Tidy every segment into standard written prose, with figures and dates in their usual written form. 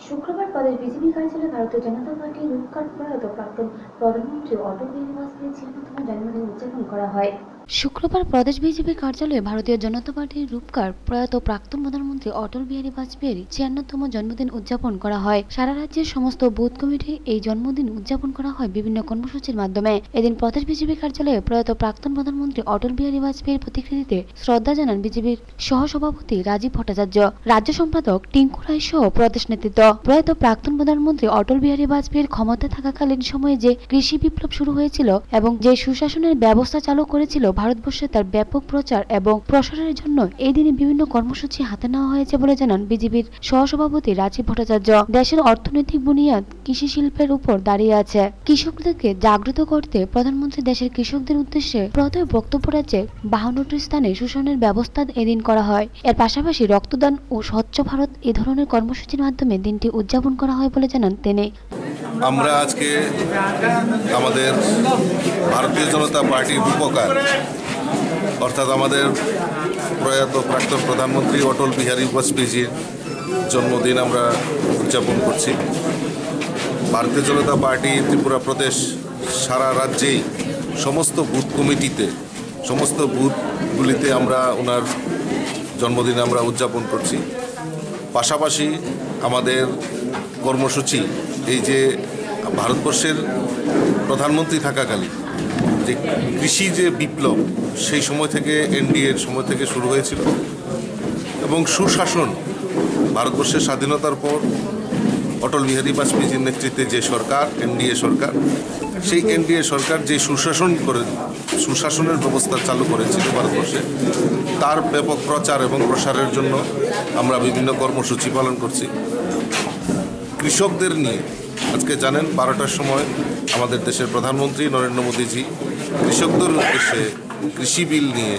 শুক্রবার প্রদেশ বিজেপি কার্যালয়ে ভারতীয় জনতা পার্টির রূপকার প্রয়াত প্রাক্তন প্রধানমন্ত্রী অটল বিহারী বাজপেয়ীর 96তম জন্মদিন উদযাপন করা হয়। শুক্রবার প্রদেশ বিজেপি কার্যালয়ে ভারতীয় জনতা পার্টির রূপকার প্রয়াত প্রাক্তন প্রধানমন্ত্রী অটল বিহারী বাজপেয়ীর 96তম জন্মদিন উদযাপন করা হয়। সারা রাজ্যের সমস্ত বুথ কমিটি এই জন্মদিন উদযাপন করা হয় বিভিন্ন কর্মসূচির মাধ্যমে। এদিন প্রদেশ বিজেপি কার্যালয়ে প্রয়াত প্রাক্তন প্রধানমন্ত্রী অটল বিহারী বাজপেয়ীর প্রতিকৃতিতে শ্রদ্ধা জানান বিজেপির সহসভাপতি রাজীব ভট্টাচার্য, রাজ্য সম্পাদক টিঙ্কু রায় সহ প্রদেশ নেতৃত্ব। প্রয়াত প্রাক্তন প্রধানমন্ত্রী অটল বিহারী বাজপেয়ীর ক্ষমতা থাকাকালীন সময়ে যে কৃষি বিপ্লব শুরু হয়েছিল এবং যে সুশাসনের ব্যবস্থা চালু করেছিল ভারতবর্ষে তার ব্যাপক প্রচার এবং প্রসারের জন্য এই দিনে বিভিন্ন কর্মসূচি হাতে নেওয়া হয়েছে বলে জানান বিজেপির সহসভাপতি রাজীব ভট্টাচার্য। দেশের অর্থনৈতিক বুনিয়াদ কৃষি শিল্পের উপর দাঁড়িয়ে আছে। কৃষকদেরকে জাগ্রত করতে প্রধানমন্ত্রী দেশের কৃষকদের উদ্দেশ্যে প্রথম বক্তব্য রাজ্যে 52টি স্থানে শোষণের ব্যবস্থা এদিন করা হয়। এর পাশাপাশি রক্তদান ও স্বচ্ছ ভারত এই ধরনের কর্মসূচির মাধ্যমে দিনটি উদযাপন করা হয় বলে জানান তিনি। আমরা আজকে আমাদের ভারতীয় জনতা পার্টির রূপকার অর্থাৎ আমাদের প্রয়াত প্রাক্তন প্রধানমন্ত্রী অটল বিহারী বাজপেয়ীজির জন্মদিন আমরা উদযাপন করছি। ভারতীয় জনতা পার্টি ত্রিপুরা প্রদেশ সারা রাজ্যেই সমস্ত বুথ কমিটিতে সমস্ত বুথগুলিতে আমরা ওনার জন্মদিন আমরা উদযাপন করছি। পাশাপাশি আমাদের কর্মসূচি এই যে ভারতবর্ষের প্রধানমন্ত্রী থাকাকালীন যে কৃষি যে বিপ্লব সেই সময় থেকে এনডিএর সময় থেকে শুরু হয়েছিল এবং সুশাসন ভারতবর্ষের স্বাধীনতার পর অটল বিহারী বাজপেয়ীজির নেতৃত্বে যে সরকার এনডিএ সরকার, সেই এনডিএ সরকার যে সুশাসনের ব্যবস্থা চালু করেছিল ভারতবর্ষে, তার ব্যাপক প্রচার এবং প্রসারের জন্য আমরা বিভিন্ন কর্মসূচি পালন করছি। কৃষকদের নিয়ে আজকে জানেন 12টার সময় আমাদের দেশের প্রধানমন্ত্রী নরেন্দ্র মোদীজি কৃষকদের উদ্দেশ্যে কৃষি বিল নিয়ে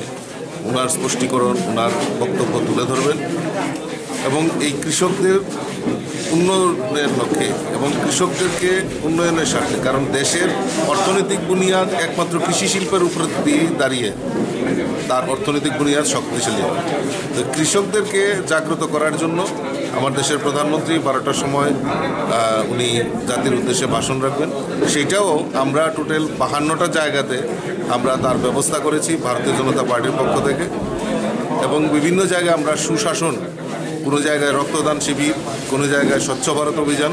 ওনার স্পষ্টীকরণ ওনার বক্তব্য তুলে ধরবেন এবং এই কৃষকদের উন্নয়নের লক্ষ্যে এবং কৃষকদেরকে উন্নয়নের স্বার্থে, কারণ দেশের অর্থনৈতিক বুনিয়াদ একমাত্র কৃষি শিল্পের উপর দিয়ে দাঁড়িয়ে তার অর্থনৈতিক বুনিয়াদ শক্তিশালী হবে। তো কৃষকদেরকে জাগ্রত করার জন্য আমার দেশের প্রধানমন্ত্রী 12টার সময় উনি জাতির উদ্দেশ্যে ভাষণ রাখবেন। সেটাও আমরা টোটাল 52টা জায়গাতে আমরা তার ব্যবস্থা করেছি ভারতীয় জনতা পার্টির পক্ষ থেকে এবং বিভিন্ন জায়গায় আমরা সুশাসন, কোনো জায়গায় রক্তদান শিবির, কোনো জায়গায় স্বচ্ছ ভারত অভিযান,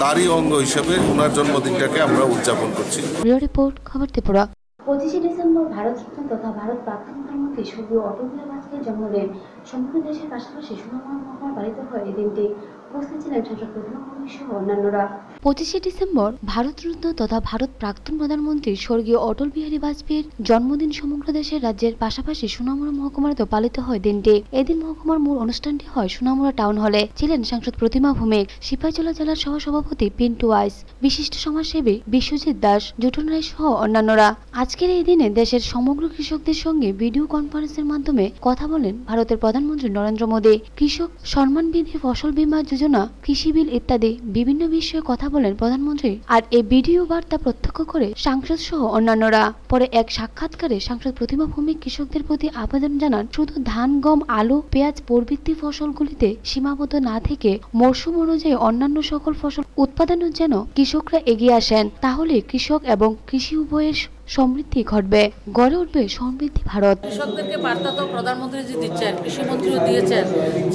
তারই অঙ্গ হিসেবে ওনার জন্মদিনটাকে আমরা উদযাপন করছি। রিপোর্ট, খবর ত্রিপুরা। 25শে ডিসেম্বর ভারতরত্ন তথা ভারত প্রাক্তন প্রধানমন্ত্রী স্বর্গীয় অটল বিহারী বাজপেয়ীর জন্মদিন। সমগ্র দেশের পাশাপাশি সুনামুরা মহকুমায় পালিত হয় এই দিনটি। উপস্থিত ছিলেন সাংসদ প্রতিমা ভৌমিক সহ অন্যান্যরা। 25শে ডিসেম্বর ভারতরত্ন তথা ভারত প্রাক্তন প্রধানমন্ত্রী স্বর্গীয় অটল বিহারী বাজপেয়ীর জন্মদিন সমগ্র দেশের রাজ্যের পাশাপাশি সুনামুরা মহকুমাতেও পালিত হয় দিনটি। এদিন মহকুমার মূল অনুষ্ঠানটি হয় সুনামুরা টাউন হলে। ছিলেন সাংসদ প্রতিমা ভৌমিক, সিপাহীজলা জেলার সহসভাপতি পিন্টু ওয়াইস, বিশিষ্ট সমাজসেবী বিশ্বজিৎ দাস, জুটন রায় সহ অন্যান্যরা। আজকের এই দিনে দেশের সমগ্র কৃষকদের সঙ্গে ভিডিও কনফারেন্সের মাধ্যমে কথা বলেন ভারতের প্রধানমন্ত্রী নরেন্দ্র মোদী। কৃষক সম্মান বিধি, ফসল বীমা যোজনা, কৃষি বিল ইত্যাদি বিভিন্ন বিষয়ে কথা বলেন প্রধানমন্ত্রী। আর এই ভিডিও বার্তা প্রত্যক্ষ করে সাংসদ সহ অন্যান্যরা। পরে এক সাক্ষাৎকারে সাংসদ প্রতিমা ভৌমিক কৃষকদের প্রতি আবেদন জানান, শুধু ধান, গম, আলু, পেঁয়াজ প্রভৃতি ফসলগুলিতে সীমাবদ্ধ না থেকে মরশুম অনুযায়ী অন্যান্য সকল ফসল উৎপাদনের যেন কৃষকরা এগিয়ে আসেন। তাহলে কৃষক এবং কৃষি উভয়ের সমৃদ্ধি ঘটবে, গড়ে উঠবে সমৃদ্ধি ভারত। কৃষকদেরকে বার্তা তো প্রধানমন্ত্রীজি দিচ্ছেন, কৃষিমন্ত্রীও দিয়েছেন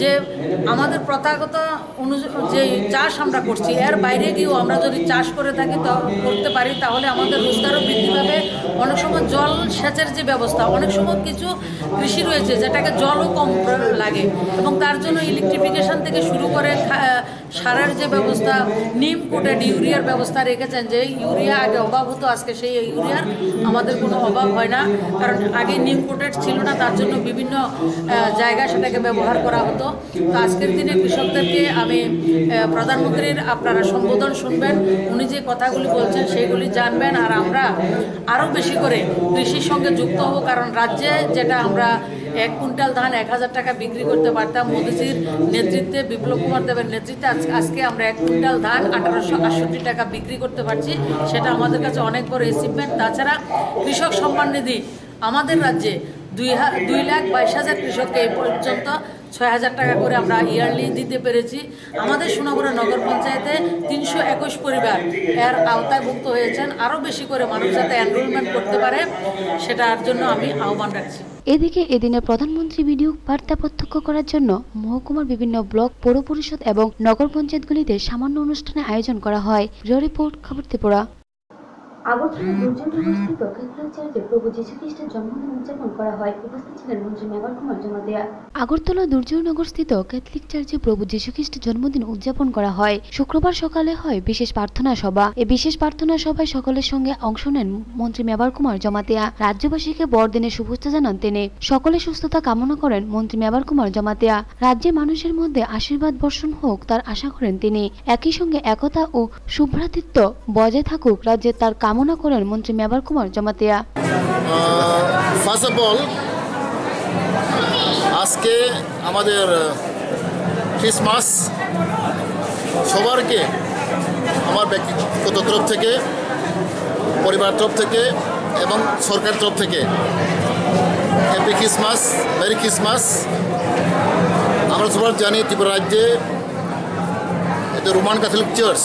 যে আমাদের প্রথাগত যে চাষ আমরা করছি এর বাইরে গিয়েও আমরা যদি চাষ করে থাকি করতে পারি তাহলে আমাদের রোজগারও বৃদ্ধি পাবে। অনেক সময় জল সেচের যে ব্যবস্থা, অনেক সময় কিছু কৃষি রয়েছে যেটাকে জলও কম লাগে এবং তার জন্য ইলেকট্রিফিকেশন থেকে শুরু করে সারের যে ব্যবস্থা, নিম কোটেড ইউরিয়ার ব্যবস্থা রেখেছেন, যে ইউরিয়া আগে অভাব হতো, আজকে সেই ইউরিয়ার আমাদের কোনো অভাব হয় না, কারণ আগে নিম কোটেড ছিল না, তার জন্য বিভিন্ন জায়গায় সেটাকে ব্যবহার করা হতো। তো আজকের দিনে কৃষকদেরকে আমি প্রধানমন্ত্রীর আপনারা সম্বোধন শুনবেন, উনি যে কথাগুলি বলছেন সেইগুলি জানবেন আর আমরা আরও বেশি করে কৃষির সঙ্গে যুক্ত হব, কারণ রাজ্যে যেটা আমরা 1 কুইন্টাল ধান 1000 টাকা বিক্রি করতে পারতাম মোদীজির নেতৃত্বে, বিপ্লব কুমার দেবের নেতৃত্বে, আজকে আমরা 1 কুইন্টাল ধান 1868 টাকা বিক্রি করতে পারছি। সেটা আমাদের কাছে অনেক বড় অ্যাচিভমেন্ট। তাছাড়া কৃষক সম্মান নিধি আমাদের রাজ্যে 2,22,000 কৃষককে এই পর্যন্ত 6,000 টাকা করে আমরা ইয়ারলি দিতে পেরেছি। আমাদের সোনামুড়া নগর পঞ্চায়েতে 321 পরিবার এর আওতায় ভুক্ত হয়েছেন। আরও বেশি করে মানুষ যাতে এনরোলমেন্ট করতে পারে সেটার জন্য আমি আহ্বান রাখছি। এদিকে এদিনে প্রধানমন্ত্রী ভিডিও বার্তা প্রত্যক্ষ করার জন্য মহকুমার বিভিন্ন ব্লক, পৌর পরিষদ এবং নগর পঞ্চায়েতগুলিতে সামান্য অনুষ্ঠানে আয়োজন করা হয়। রিপোর্ট, খবর ত্রিপুরা। আগরতলা দুর্যোগগ্রস্ত ক্যাথলিক চার্চে প্রভু যীশু খ্রিস্টের জন্মদিন উদযাপন করা হয়। উপস্থিত ছিলেন মন্ত্রী মেবার কুমার জমাতিয়া। আগরতলা দুর্যোগনগরস্থিত ক্যাথলিক চার্চে প্রভু যীশু খ্রিস্টের জন্মদিন উদযাপন করা হয়। শুক্রবার সকালে হয় বিশেষ প্রার্থনা সভা। এই বিশেষ প্রার্থনা সভায় সকলের সঙ্গে অংশ নেন মন্ত্রী মেবার কুমার জমাতিয়া। রাজ্যবাসীকে বড়দিনের শুভেচ্ছা জানান তিনি। সকলের সুস্থতা কামনা করেন মন্ত্রী মেবার কুমার জমাতিয়া। রাজ্যের মানুষের মধ্যে আশীর্বাদ বর্ষণ হোক তার আশা করেন তিনি। একই সঙ্গে একতা ও সুভ্রাতৃত্ব বজায় থাকুক রাজ্যে তার কামনা করেন মন্ত্রী Mebar Kumar Jamatia. First of all, আজকে আমাদের ক্রিসমাস সবারকে আমার ব্যক্তিগত তরফ থেকে, পরিবার তরফ থেকে এবং সরকার তরফ থেকে হ্যাপি ক্রিসমাস, মেরি ক্রিসমাস। আমরা সবার জানি ত্রিপুরা রাজ্যে এটা রোমান ক্যাথলিক চার্চ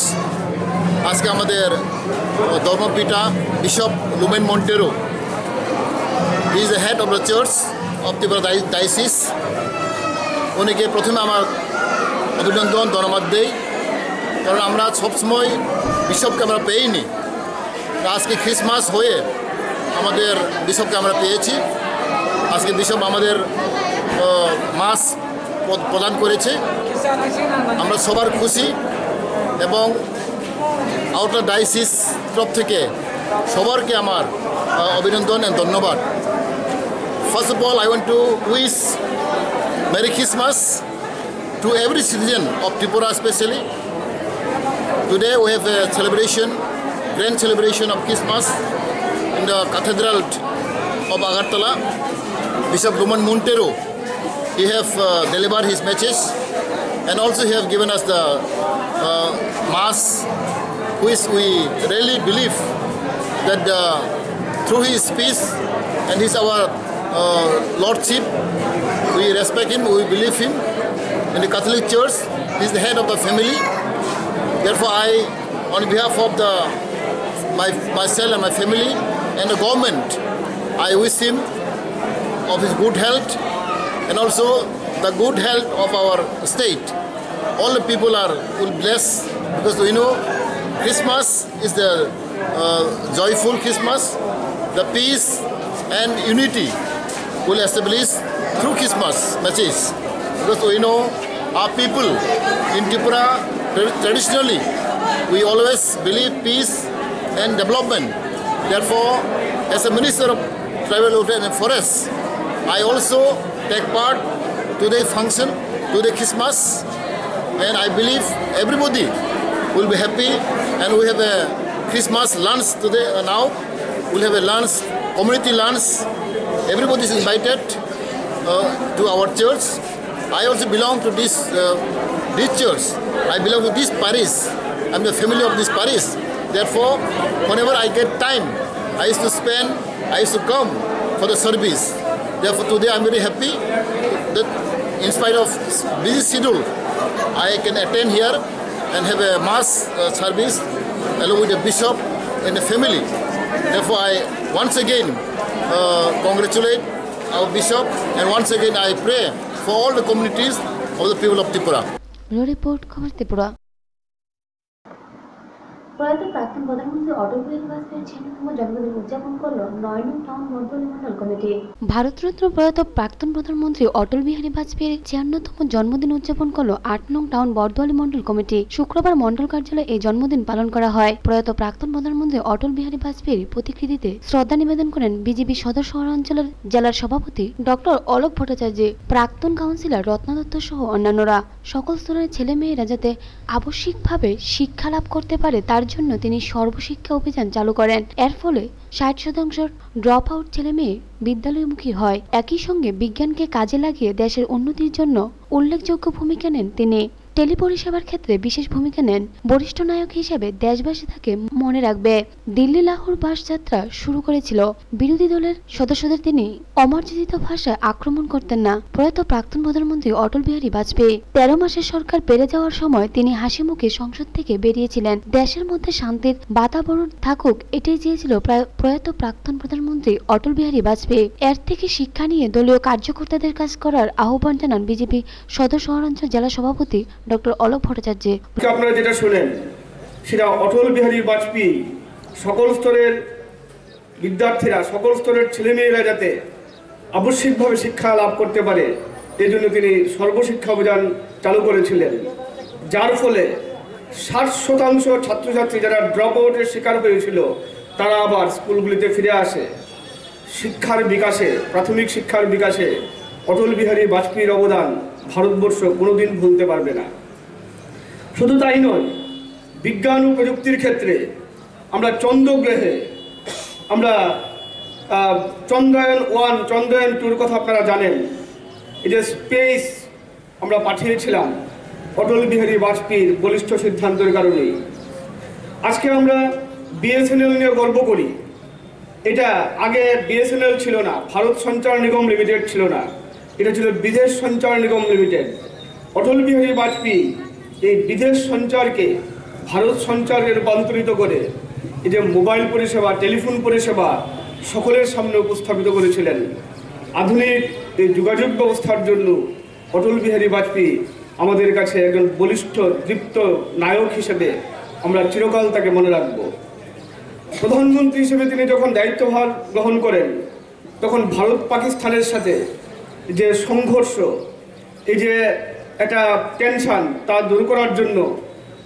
আজকে আমাদের ধর্মপিতা bishop Lumen Monteiro is the head of the church of Tripura diocese. উনিকে প্রথমে আমার অভিনন্দন ধন্যবাদ দেই, কারণ আমরা সবসময় বিশপকে আমরা পেইনি। আজকে ক্রিসমাস হয়ে আমাদের বিশপকে আমরা পেয়েছি। আজকে বিশপ আমাদের মাস প্রদান করেছে। আমরা সবার খুশি এবং আউটার ডায়োসিস তরফ থেকে সবারকে আমার অভিনন্দন এবং ধন্যবাদ। First of all, I want to wish Merry Christmas to every citizen of Tripura especially. Today we have a celebration, grand celebration of Christmas in the Cathedral of Agartala. Bishop Lumen Montero, he have delivered his message, and also he have given us the mass, which we really believe that through his speech and his our lordship, we respect him, we believe him. In the Catholic Church, he is the head of the family. Therefore, I, on behalf of myself and my family and the government, I wish him of his good health and also the good health of our state. All the people will bless, because we know Christmas is the joyful Christmas. The peace and unity will establish through Christmas message, because we know our people in Tripura traditionally we always believe peace and development. Therefore, as a Minister of Tribal Welfare and Forests, I also take part to the function, to the Christmas, and I believe everybody will be happy. And we have a Christmas lunch today. Now we'll have a lunch, community lunch. Everybody is invited to our church. I also belong to this church. I belong to this parish. I'm the family of this parish. Therefore, whenever I get time, I used to come for the service. Therefore, today I'm very happy that in spite of busy schedule, I can attend here and have a mass service along with the bishop and the family. Therefore, I once again congratulate our bishop, and once again I pray for all the communities of the people of Tripura. Report, খবর ত্রিপুরা। প্রয়াত প্রাক্তন প্রধানমন্ত্রী অটল বিহারী বাজপেয়ীর 96তম জন্মদিন উদযাপন করল 9 নং town বর্দলী Mondal committee. Bharat Ratna প্রয়াত প্রাক্তন প্রধানমন্ত্রী অটল বিহারী বাজপেয়ীর 96তম জন্মদিন উদযাপন করল 8 নং টাউন বর্দলী মন্ডল কমিটি। শুক্রবার মন্ডল কার্যালয়ে এই জন্মদিন পালন করা হয়। প্রয়াত প্রাক্তন প্রধানমন্ত্রী অটল বিহারী বাজপেয়ীর প্রতিকৃতিতে শ্রদ্ধা নিবেদন করেন বিজেপি সদর শহরাঞ্চলের জেলার সভাপতি ডক্টর অলোক ভট্টাচার্য, প্রাক্তন কাউন্সিলর রত্না দত্ত সহ অন্যান্যরা। সকল স্তরের ছেলে মেয়েরা যাতে আবশ্যিকভাবে শিক্ষা লাভ করতে পারে তার জন্য তিনি সর্বশিক্ষা অভিযান চালু করেন। এর ফলে 60% ড্রপ আউট ছেলে মেয়ে বিদ্যালয়মুখী হয়। একই সঙ্গে বিজ্ঞানকে কাজে লাগিয়ে দেশের উন্নতির জন্য উল্লেখযোগ্য ভূমিকা নেন তিনি। টেলি পরিষেবার ক্ষেত্রে বিশেষ ভূমিকা নেন। বরিষ্ঠ নায়ক হিসেবে দেশবাসী তাকে মনে রাখবে। দিল্লি লাহোর বাস যাত্রা শুরু করেছিল বিরোধী দলের সদস্যদের তিনি অমার্জিত ভাষায় আক্রমণ করতেন না। প্রয়াত প্রাক্তন প্রধানমন্ত্রী অটল বিহারী বাজপেয়ী 13 মাসের সরকার পেরে যাওয়ার সময় তিনি হাসি মুখে সংসদ থেকে বেরিয়েছিলেন। দেশের মধ্যে শান্তির বাতাবরণ থাকুক এটাই চেয়েছিল প্রয়াত প্রাক্তন প্রধানমন্ত্রী অটল বিহারী বাজপেয়ী। এর থেকে শিক্ষা নিয়ে দলীয় কার্যকর্তাদের কাজ করার আহ্বান জানান বিজেপি সদর শহরাঞ্চল জেলা সভাপতি ডক্টর অলোক ভট্টাচার্য। আপনারা যেটা শোনেন সেটা অটল বিহারী বাজপেয়ী সকল স্তরের বিদ্যার্থীরা, সকল স্তরের ছেলেমেয়েরা যাতে আবশ্যিকভাবে শিক্ষা লাভ করতে পারে এই জন্য তিনি সর্বশিক্ষা অভিযান চালু করেছিলেন, যার ফলে 60% ছাত্রছাত্রী যারা ড্রপ আউটের শিকার হয়েছিল তারা আবার স্কুলগুলিতে ফিরে আসে। শিক্ষার বিকাশে, প্রাথমিক শিক্ষার বিকাশে অটল বিহারী বাজপেয়ীর অবদান ভারতবর্ষ কোনোদিন ভুলতে পারবে না। শুধু তাই নয়, বিজ্ঞান ও প্রযুক্তির ক্ষেত্রে আমরা চন্দ্রগ্রহে আমরা চন্দ্রায়ন 1, চন্দ্রায়ন 2 কথা আপনারা জানেন। এই যে স্পেস আমরা পাঠিয়েছিলাম অটল বিহারী বাজপেয়ীর বলিষ্ঠ সিদ্ধান্তের কারণেই। আজকে আমরা বিএসএনএল নিয়ে গর্ব করি। এটা আগে বিএসএনএল ছিল না, ভারত সঞ্চার নিগম লিমিটেড ছিল না, এটা ছিল বিদেশ সঞ্চার নিগম লিমিটেড। অটল বিহারী বাজপেয়ী এই বিদেশ সঞ্চারকে ভারত সঞ্চারে রূপান্তরিত করে এই যে মোবাইল পরিষেবা, টেলিফোন পরিষেবা সকলের সামনে উপস্থাপিত করেছিলেন। আধুনিক এই যোগাযোগ ব্যবস্থার জন্য অটল বিহারী বাজপেয়ী আমাদের কাছে একজন বলিষ্ঠ দীপ্ত নায়ক হিসেবে আমরা চিরকাল তাকে মনে রাখব। প্রধানমন্ত্রী হিসেবে তিনি যখন দায়িত্বভার গ্রহণ করেন তখন ভারত পাকিস্তানের সাথে যে সংঘর্ষ, এই যে একটা টেনশন তা দূর করার জন্য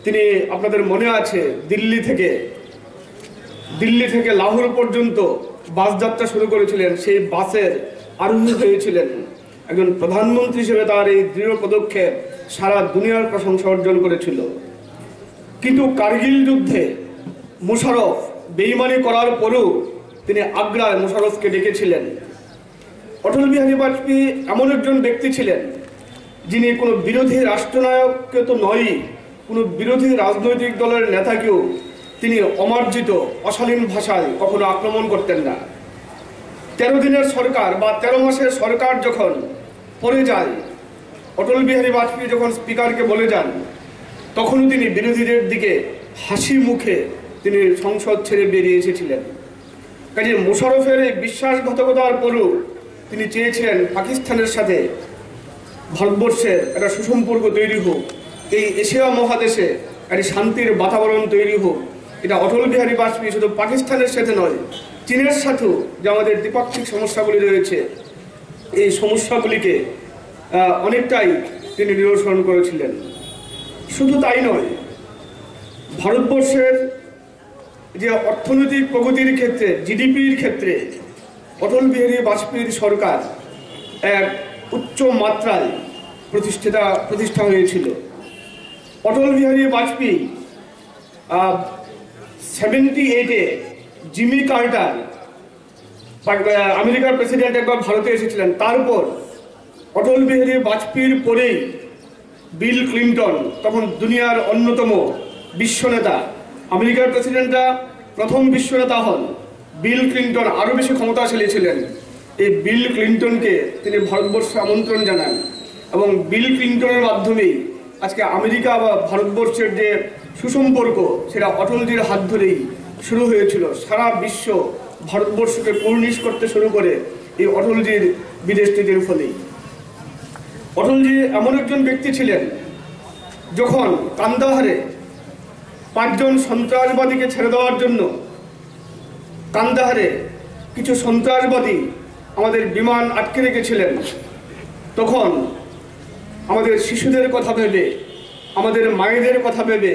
তিনি, আপনাদের মনে আছে, দিল্লি থেকে লাহোর পর্যন্ত বাস যাত্রা শুরু করেছিলেন। সেই বাসের আরোহী হয়েছিলেন। একজন প্রধানমন্ত্রী হিসেবে তার এই দৃঢ় পদক্ষেপ সারা দুনিয়ার প্রশংসা অর্জন করেছিল। কিন্তু কার্গিল যুদ্ধে মুশারফ বেইমানি করার পরেও তিনি আগ্রায় মুশারফকে ডেকেছিলেন। অটল বিহারী বাজপেয়ী এমন একজন ব্যক্তি ছিলেন যিনি কোনো বিরোধী রাষ্ট্রনায়ককে তো নয়ই, কোনো বিরোধী রাজনৈতিক দলের নেতাকেও তিনি অমার্জিত অশালীন ভাষায় কখনো আক্রমণ করতেন না। 13 দিনের সরকার বা 13 মাসের সরকার যখন পড়ে যায়, অটল বিহারী বাজপেয়ী যখন স্পিকারকে বলে যান তখনও তিনি বিরোধীদের দিকে হাসি মুখে তিনি সংসদ ছেড়ে বেরিয়ে এসেছিলেন। কাজে মুশারফের এই বিশ্বাসঘাতকতার পরও তিনি চেয়েছিলেন পাকিস্তানের সাথে ভারতবর্ষের একটা সুসম্পর্ক তৈরি হোক, এই এশিয়া মহাদেশে একটা শান্তির বাতাবরণ তৈরি হোক। এটা অটল বিহারী বাজপেয়ী শুধু পাকিস্তানের সাথে নয়, চীনের সাথেও যে আমাদের দ্বিপাক্ষিক সমস্যাগুলি রয়েছে এই সমস্যাগুলিকে অনেকটাই তিনি নিরসন করেছিলেন। শুধু তাই নয়, ভারতবর্ষের যে অর্থনৈতিক প্রগতির ক্ষেত্রে, জিডিপির ক্ষেত্রে অটল বিহারী বাজপেয়ীর সরকার এক উচ্চ মাত্রায় প্রতিষ্ঠা হয়েছিল। অটল বিহারী বাজপেয়ী 78-এ জিমি কার্টার, আমেরিকার প্রেসিডেন্ট, একবার ভারতে এসেছিলেন। তারপর অটল বিহারী বাজপেয়ীর পরেই বিল ক্লিন্টন, তখন দুনিয়ার অন্যতম বিশ্বনেতা, আমেরিকার প্রেসিডেন্টরা প্রথম বিশ্বনেতা হন, বিল ক্লিন্টন আরও বেশি ক্ষমতাশালী ছিলেন। এই বিল ক্লিন্টনকে তিনি ভারতবর্ষে আমন্ত্রণ জানান এবং বিল ক্লিন্টনের মাধ্যমেই আজকে আমেরিকা বা ভারতবর্ষের যে সুসম্পর্ক সেটা অটলজির হাত ধরেই শুরু হয়েছিল। সারা বিশ্ব ভারতবর্ষকে কুর্নিশ করতে শুরু করে এই অটলজির বিদেশ নীতির ফলেই। অটলজি এমন একজন ব্যক্তি ছিলেন, যখন কান্দাহারে 5 জন সন্ত্রাসবাদীকে ছেড়ে দেওয়ার জন্য কান্দাহারে কিছু সন্ত্রাসবাদী আমাদের বিমান আটকে রেখেছিলেন, তখন আমাদের শিশুদের কথা ভেবে, আমাদের মায়েদের কথা ভেবে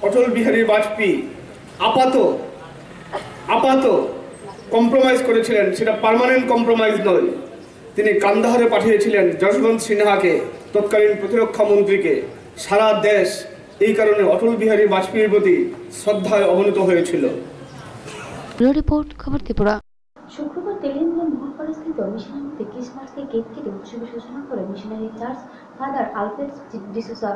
অটল বিহারী বাজপেয়ী আপাত কম্প্রোমাইজ করেছিলেন। সেটা পার্মানেন্ট কম্প্রোমাইজ নয়। তিনি কান্দাহারে পাঠিয়েছিলেন যশবন্ত সিনহাকে, তৎকালীন প্রতিরক্ষা মন্ত্রীকে। সারা দেশ এই কারণে অটল বিহারী বাজপেয়ীর প্রতি শ্রদ্ধায় অবনীত হয়েছিল। রিপোর্ট, খবর ত্রিপুরা। শুক্রবার তেলেঙ্গানার মোহনপাড়াস্থিত মিশনারিতে ক্রিসমাসকে কেক কেটে উৎসবের সূচনা করে missionary church father Alfred D'Souza.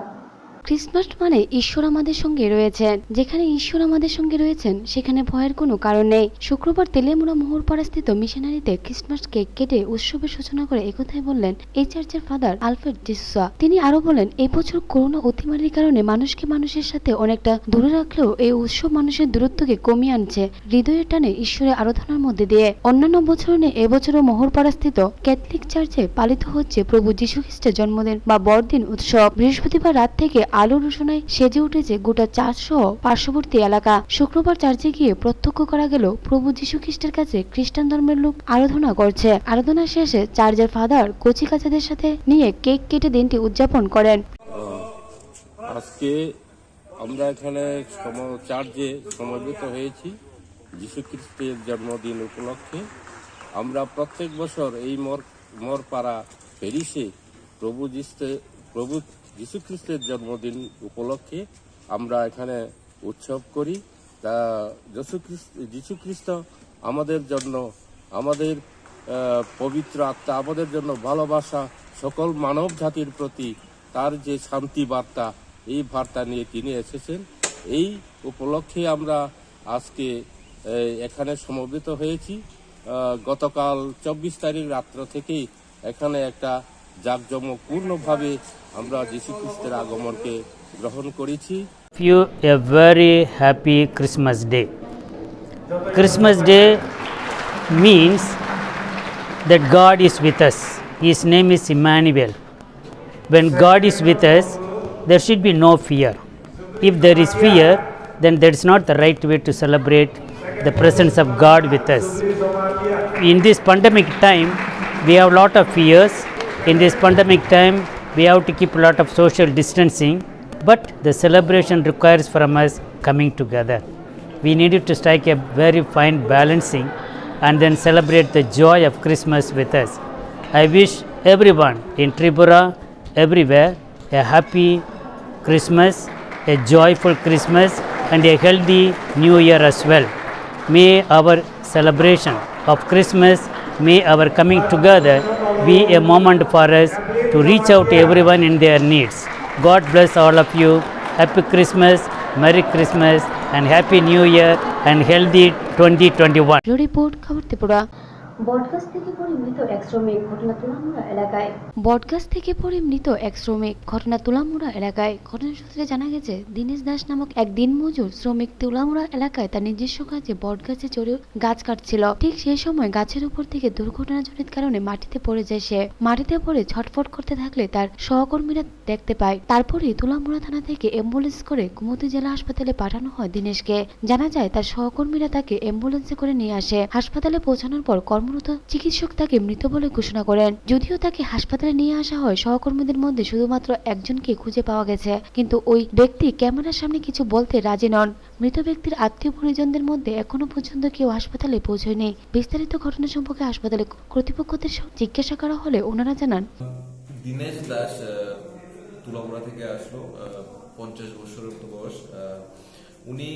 Christmas মানে ঈশ্বর আমাদের সঙ্গে রয়েছেন। যেখানে ঈশ্বর আমাদের সঙ্গে রয়েছেন সেখানে ভয়ের কোনো কারণ নেই। শুক্রবার তেলিয়ামুড়া মোহরপাড়াস্থিত মিশনারিতে ক্রিসমাস কেক কেটে উৎসবের সূচনা করে একথাই বললেন এই চার্চের ফাদার আলফ্রেড ডিসুসা। তিনি আরো বলেন, এই বছর করোনা অতিমারির কারণে মানুষকে মানুষের সাথে অনেকটা দূরে রাখলেও এই উৎসব মানুষের দূরত্বকে কমিয়ে আনছে হৃদয়ের টানে ঈশ্বরের আরাধনার মধ্যে দিয়ে। অন্যান্য বছর নিয়ে এবছরও মোহরপাড়াস্থিত ক্যাথলিক চার্চে পালিত হচ্ছে প্রভু যীশু খ্রিস্টের জন্মদিন বা বড়দিন উৎসব। বৃহস্পতিবার রাত থেকে আলো রোশনায় সেজে উঠেছে গোটা চার্চ সহ পার্শ্ববর্তী এলাকা। শুক্রবার চার্চে গিয়ে প্রত্যক্ষ করা গেল প্রভু যীশু খ্রিস্টের কাছে খ্রিস্টান ধর্মের লোক আরাধনা করছে। আরাধনা শেষে চার্চের ফাদার কচি কাচাদের সাথে নিয়ে কেক কেটে দিনটি উদযাপন করেন। আজকে আমরা এখানে চার্চে সমবেত হয়েছি যীশু খ্রিস্টের জন্মদিন উপলক্ষে। আমরা প্রত্যেক বছর এই মরপাড়া প্যারিসে প্রভু যীশু খ্রিস্টের জন্মদিন উপলক্ষে আমরা এখানে উৎসব করি। তা যীশু খ্রিস্ট আমাদের জন্য, আমাদের পবিত্র আত্মা, আমাদের জন্য ভালোবাসা, সকল মানব জাতির প্রতি তার যে শান্তি বার্তা, এই বার্তা নিয়ে তিনি এসেছেন। এই উপলক্ষে আমরা আজকে এখানে সমবেত হয়েছি। গতকাল 24 তারিখ রাত্র থেকেই এখানে একটা জাঁকজমকপূর্ণভাবে আমরা যীশু খ্রিস্টের আগমনকে গ্রহণ করেছি। You a very happy Christmas day. Christmas day means that God is with us. His name is Emmanuel. When God is with us, there should be no fear. If there is fear, then that is not the right way to celebrate the presence of God with us. In this pandemic time, we have a lot of fears. In this pandemic time, we have to keep a lot of social distancing, but the celebration requires from us coming together. We needed to strike a very fine balancing and then celebrate the joy of Christmas with us. I wish everyone in Tripura, everywhere, a happy Christmas, a joyful Christmas and a healthy New Year as well. May our celebration of Christmas, may our coming together be a moment for us to reach out to everyone in their needs. God bless all of you. Happy Christmas, Merry Christmas and Happy New Year and healthy 2021. Report খবর ত্রিপুরা। বটগাছ থেকে পড়ে মৃত এক শ্রমিক, ঘটনা তুলামুড়া এলাকায়। বটগাছ থেকে পড়ে মৃত এক শ্রমিক, ঘটনা তুলামুড়া এলাকায়। ঘটনা সূত্রে জানা গেছে, দীনেশ দাস নামক এক দিনমজুর শ্রমিক তুলামুড়া এলাকায় তার নিজস্ব কাজে বটগাছে চড়ে গাছ কাটছিল। ঠিক সেই সময় গাছের উপর থেকে দুর্ঘটনাজনিত কারণে মাটিতে পড়ে যায় সে। মাটিতে পড়ে ছটফট করতে থাকলে তার সহকর্মীরা দেখতে পায়। তারপরেই তুলামুড়া থানা থেকে অ্যাম্বুলেন্স করে কুমতি জেলা হাসপাতালে পাঠানো হয় দীনেশকে। জানা যায় তার সহকর্মীরা তাকে অ্যাম্বুলেন্সে করে নিয়ে আসে। হাসপাতালে পৌঁছানোর পর কর্মরত চিকিৎসক তাকে মৃত বলে ঘোষণা করেন। যদিও তাকে হাসপাতালে নিয়ে আসা হয়, সহকর্মীদের মধ্যে শুধুমাত্র একজনকে খুঁজে পাওয়া গেছে, কিন্তু ওই ব্যক্তি ক্যামেরার সামনে কিছু বলতে রাজি নন। মৃত ব্যক্তির আত্মীয় পরিজনদের মধ্যে এখনো পর্যন্ত কেউ হাসপাতালে পৌঁছয়নি। বিস্তারিত ঘটনা সম্পর্কে হাসপাতালে কর্তৃপক্ষদের জিজ্ঞাসা করা হলে ওনারা জানান, দীনেশ দাস তুলামুড়া থেকে আসলো, 50 বছরের মতো বয়স। উনি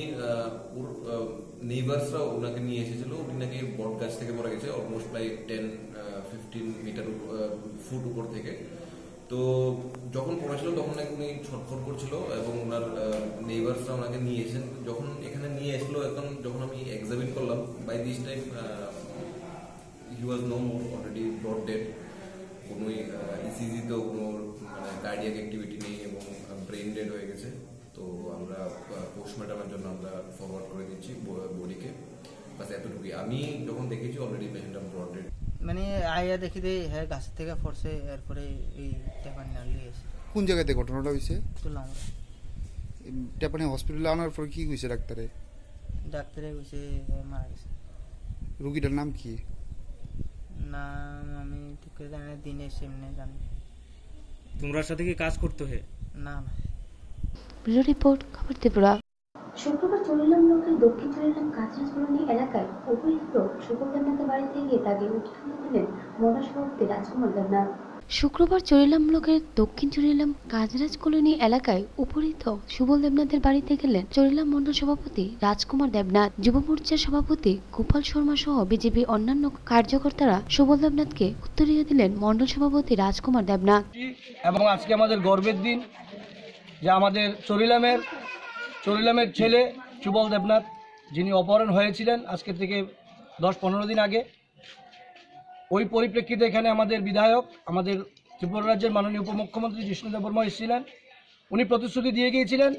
নেইবার্সরা ওনাকে নিয়ে এসেছিল। উনি নাকি বট গাছ থেকে পড়ে গেছে, অলমোস্ট প্রায় 10-15 মিটার ফুট উপর থেকে। তো যখন পড়েছিল তখন নাকি উনি ছটফট করছিল এবং ওনার নেইবার্সরা ওনাকে নিয়ে এসেছেন। যখন এখানে নিয়ে এসলো, এখন যখন আমি এক্সামিন করলাম, by this time he was no more, already brought dead. কোনো ইসিজিতেও কোনো মানে কার্ডিয়াক অ্যাক্টিভিটি নেই এবং ব্রেন ডেড হয়ে গেছে। তো আমরা পোস্টমর্টমের জন্য আমরা ফরওয়ার্ড করে দিচ্ছি বডিকে, বাস এতটুকুই। আমি যখন দেখেছি অলরেডি পেশেন্টটা ব্রড ডেড। মানে আইয়া দেখি দে হ্যাঁ গাছ থেকে পড়ছে, এরপরে এই টেপানি নালি এসে। কোন জায়গাতে ঘটনাটা হয়েছে? তুললাম টেপানি হসপিটালে আনার পর কি হয়েছে ডাক্তারে? ডাক্তারে কইছে মারা গেছে। রোগীটার নাম কি? নাম আমি ঠিক করে জানি না, দিনের সামনে জানি। তোমরা সাথে কি কাজ করতে হয়? না না। রিপোর্ট খবর ত্রিপুরা। শুক্রবার চরিলাম ব্লকের দক্ষিণ চরিলাম কাজরাজ কলোনি এলাকায় অপহৃত সুকুল দেবনাথের বাড়িতে গিয়ে তাকে উত্থান দিলেন মন্ডল সভাপতি রাজকুমার দেবনাথ। শুক্রবার চরিলাম ব্লকের দক্ষিণ চরিলাম কাজরাজ কলোনি এলাকায় উপহৃত সুবল দেবনাথের বাড়িতে গেলেন চরিলাম মন্ডল সভাপতি রাজকুমার দেবনাথ। যুব মোর্চার সভাপতি গোপাল শর্মা সহ বিজেপি অন্যান্য কার্যকর্তারা সুবল দেবনাথকে উত্তরীয় দিলেন মন্ডল সভাপতি রাজকুমার দেবনাথ। এবং আজকে আমাদের গর্বের দিন, যে আমাদের চরিলামের ছেলে সুবল দেবনাথ, যিনি অপহরণ হয়েছিলেন আজকে থেকে 10-15 দিন আগে। ওই পরিপ্রেক্ষিতে এখানে আমাদের বিধায়ক, আমাদের ত্রিপুরা রাজ্যের মাননীয় উপমুখ্যমন্ত্রী জিষ্ণু দেববর্মা এসেছিলেন। উনি প্রতিশ্রুতি দিয়ে গিয়েছিলেন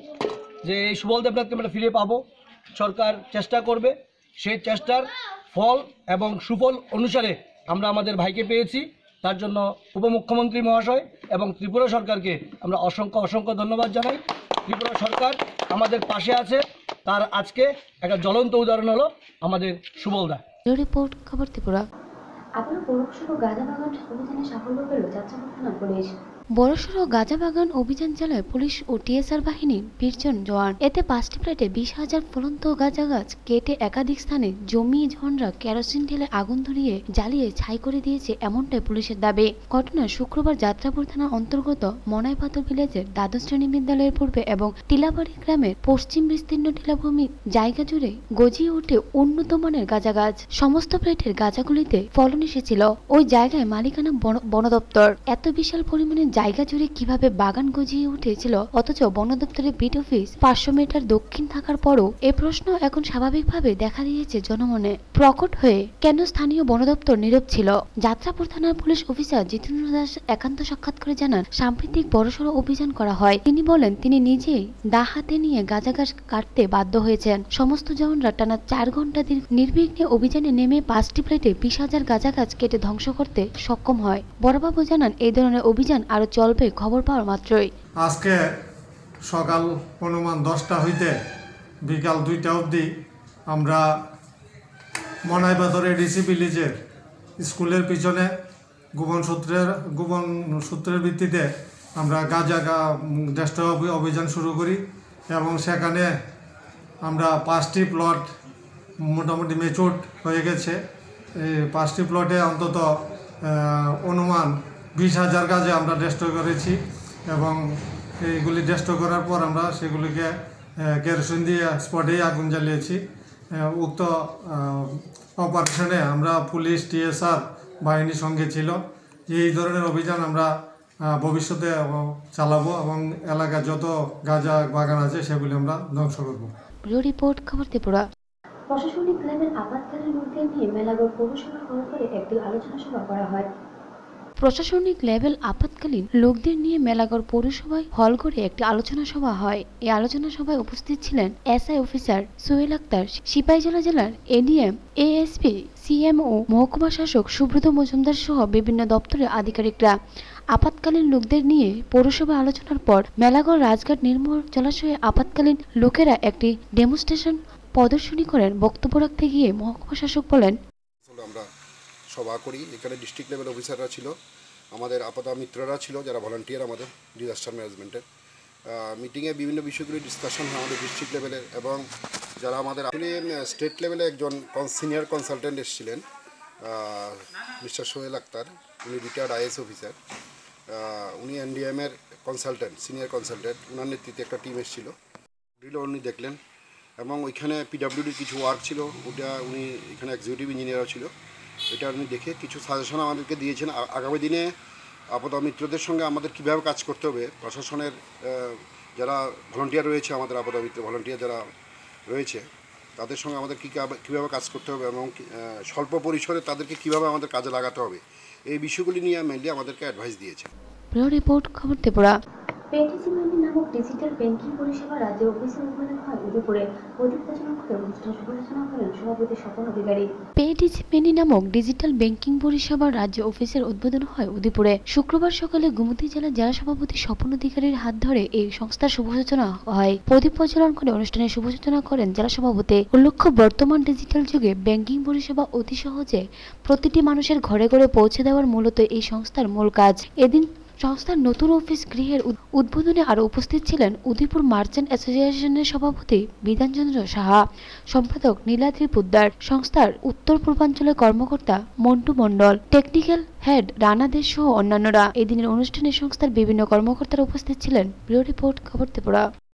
যে এই সুবল দেবনাথকে আমরা ফিরে পাবো, সরকার চেষ্টা করবে। সেই চেষ্টার ফল এবং সুফল অনুসারে আমরা আমাদের ভাইকে পেয়েছি। তার জন্য উপমুখ্যমন্ত্রী মহাশয় এবং ত্রিপুরা সরকারকে আমরা অসংখ্য ধন্যবাদ জানাই। ত্রিপুরা সরকার আমাদের পাশে আছে, তার আজকে একটা জ্বলন্ত উদাহরণ হলো আমাদের সুবলদা। রিপোর্ট খবর ত্রিপুরা। আবারও বড়সড় গাঁজা বাগান অভিযানে সাফল্য পেল যাত্রাবাড়ি থানার পুলিশ। বড়সড় গাঁজা বাগান অভিযান চালায় পুলিশ ও টিএসআর বাহিনীর 20 জন জওয়ান। এতে 5টি প্লেটে 20,000 ফুলন্ত গাঁজা গাছ কেটে একাধিক স্থানে জমিয়ে জওয়ানরা কেরোসিন ঢেলে আগুন ধরিয়ে জ্বালিয়ে ছাই করে দিয়েছে, এমনটাই পুলিশের দাবি। ঘটনা শুক্রবার যাত্রাবাড়ি থানার অন্তর্গত মনাইপাথর ভিলেজের দ্বাদশ শ্রেণী বিদ্যালয়ের পূর্বে এবং টিলাবাড়ি গ্রামের পশ্চিম বিস্তীর্ণ টিলাভূমি জায়গা জুড়ে গজিয়ে ওঠে উন্নত মানের গাঁজা গাছ। সমস্ত প্লেটের গাঁজাগুলিতে ফলন এসেছিল। ওই জায়গায় মালিকানা বন দপ্তর। এত বিশাল পরিমাণে জায়গা জুড়ে কিভাবে বাগান গজিয়ে উঠেছিল, অথচ বন দপ্তরের বিট অফিস 500 মিটার দক্ষিণ থাকার পরও এ প্রশ্ন এখন স্বাভাবিকভাবে দেখা দিয়েছে জনমনে প্রকট হয়ে। কেন স্থানীয় বন দপ্তর নীরব ছিল? যাত্রাপুর থানার পুলিশ অফিসার জিতেন্দ্র দাস একান্ত সাক্ষাৎ করে জানান, সাম্প্রতিক বড়সড় অভিযান করা হয়। তিনি বলেন, তিনি নিজেই দা হাতে নিয়ে গাঁজা গাছ কাটতে বাধ্য হয়েছেন। সমস্ত জওয়ানরা টানা 4 ঘন্টা নির্বিঘ্নে অভিযানে নেমে 5টি প্লেটে 20,000 গাঁজা গাছ কেটে ধ্বংস করতে সক্ষম হয়। বড়বাবু জানান, এই ধরনের অভিযান আরো চলবে খবর পাওয়ার মাত্রই। আজকে সকাল অনুমান 10টা হইতে বিকাল 2টা অবধি আমরা মনাইপাথর এডিসি ভিলেজের স্কুলের পিছনে গোপন সূত্রের ভিত্তিতে আমরা গাঁজা জ্যেষ্ঠ অভিযান শুরু করি এবং সেখানে আমরা 5টি প্লট মোটামুটি মেচুর হয়ে গেছে। এই 5টি প্লটে অন্তত অনুমান 20,000 গাঁজা আমরা ডেস্ট্রয় করেছি এবং এইগুলি ডেস্ট্রয় করার পর আমরা সেগুলিকে কেরোসিন দিয়ে স্পটেই আগুন জ্বালিয়েছি। উক্ত অপারেশনে আমরা পুলিশ টিএসআর বাহিনীর সঙ্গে ছিল। এই ধরনের অভিযান আমরা ভবিষ্যতে চালাবো এবং এলাকার যত গাঁজা বাগান আছে সেগুলি আমরা ধ্বংস করব। রিপোর্ট খবর ত্রিপুরা। প্রশাসনিক লেভেল আপাতকালীন লোকদের নিয়ে মেলাগড় পৌরসভা হল করে একটি আলোচনা সভা করা হয়। প্রশাসনিক লেভেল আপাতকালীন লোকদের নিয়ে মেলাগড় পৌরসভায় হল করে একটি আলোচনা সভা হয়। এই আলোচনা সভায় উপস্থিত ছিলেন এসআই অফিসার সোহেল আক্তার, সিপাহীজলা জেলার এডিএম, এএসপি, সিএমও, মহকুমা শাসক সুব্রত মজুমদার সহ বিভিন্ন দপ্তরের আধিকারিকরা। আপাতকালীন লোকদের নিয়ে পৌরসভা আলোচনার পর মেলাগড় রাজঘাট নির্মল জলাশয়ে আপাতকালীন লোকেরা একটি ডেমনস্ট্রেশন প্রদর্শনী করেন। বক্তব্য রাখতে গিয়ে মহকুমা শাসক বলেন, আমরা সভা করি, এখানে ডিস্ট্রিক্ট লেভেল অফিসাররা ছিল, আমাদের আপাতত মিত্ররা ছিল যারা ভলান্টিয়ার আমাদের ডিজাস্টার ম্যানেজমেন্টের। মিটিংয়ে বিভিন্ন বিষয়গুলি ডিসকাশন হয় আমাদের ডিস্ট্রিক্ট লেভেলের এবং যারা আমাদের স্টেট লেভেলে একজন সিনিয়র কনসালটেন্ট এসেছিলেন মিস্টার সোহেল আক্তার, উনি রিটায়ার্ড আইএস অফিসার, উনি এনডিএমের কনসালটেন্ট, সিনিয়র কনসালটেন্ট, ওনার নেতৃত্বে একটা টিম এসেছিল। উনি দেখলেন এবং ওইখানে পিডাব্লিউডির কিছু ওয়ার্ক ছিল, ওটা উনি এখানে এক্সিকিউটিভ ইঞ্জিনিয়ারও ছিল, এটা উনি দেখে কিছু সাজেশন আমাদেরকে দিয়েছেন। আগামী দিনে আপাতত মিত্রদের সঙ্গে আমাদের কীভাবে কাজ করতে হবে, প্রশাসনের যারা ভলান্টিয়ার রয়েছে, আমাদের আপাতত মিত্র ভলান্টিয়ার যারা রয়েছে তাদের সঙ্গে আমাদের কীভাবে কাজ করতে হবে এবং স্বল্প পরিসরে তাদেরকে কীভাবে আমাদের কাজে লাগাতে হবে, এই বিষয়গুলি নিয়ে মেনলি আমাদেরকে অ্যাডভাইস দিয়েছে। রিপোর্ট খবর ত্রিপুরা। পেটিসি মানি নামক ডিজিটাল ব্যাংকিং পরিষেবা রাজ্য অফিসে উদ্বোধন হয় উদয়পুরে। অধিবেশন করে অনুষ্ঠান সূচনা করেন সভাপতি স্বপন অধিকারী। পেটিসি মানি নামক ডিজিটাল ব্যাংকিং পরিষেবা রাজ্য অফিসের উদ্বোধন হয় উদয়পুরে। শুক্রবার সকালে গোমতী জেলা জেলা সভাপতি স্বপন অধিকারীর হাত ধরে এই সংস্থার শুভ সূচনা হয়। প্রদীপ প্রজ্বলন করে অনুষ্ঠানের শুভ সূচনা করেন জেলা সভাপতি। উল্লেখ্য, বর্তমান ডিজিটাল যুগে ব্যাংকিং পরিষেবা অতি সহজে প্রতিটি মানুষের ঘরে ঘরে পৌঁছে দেওয়ার মূলত এই সংস্থার মূল কাজ। এদিন সংস্থার নতুন অফিস গৃহের উদ্বোধনে আরও উপস্থিত ছিলেন উদয়পুর মার্চেন্ট অ্যাসোসিয়েশনের সভাপতি বিধানচন্দ্র সাহা, সম্পাদক নীলাদ্রি পোদ্দার, সংস্থার উত্তর পূর্বাঞ্চলের কর্মকর্তা মন্টু মণ্ডল, টেকনিক্যাল হেড রানা দে সহ অন্যান্যরা। এদিনের অনুষ্ঠানে সংস্থার বিভিন্ন কর্মকর্তারা উপস্থিত ছিলেন। রিপোর্ট খবর ত্রিপুরা।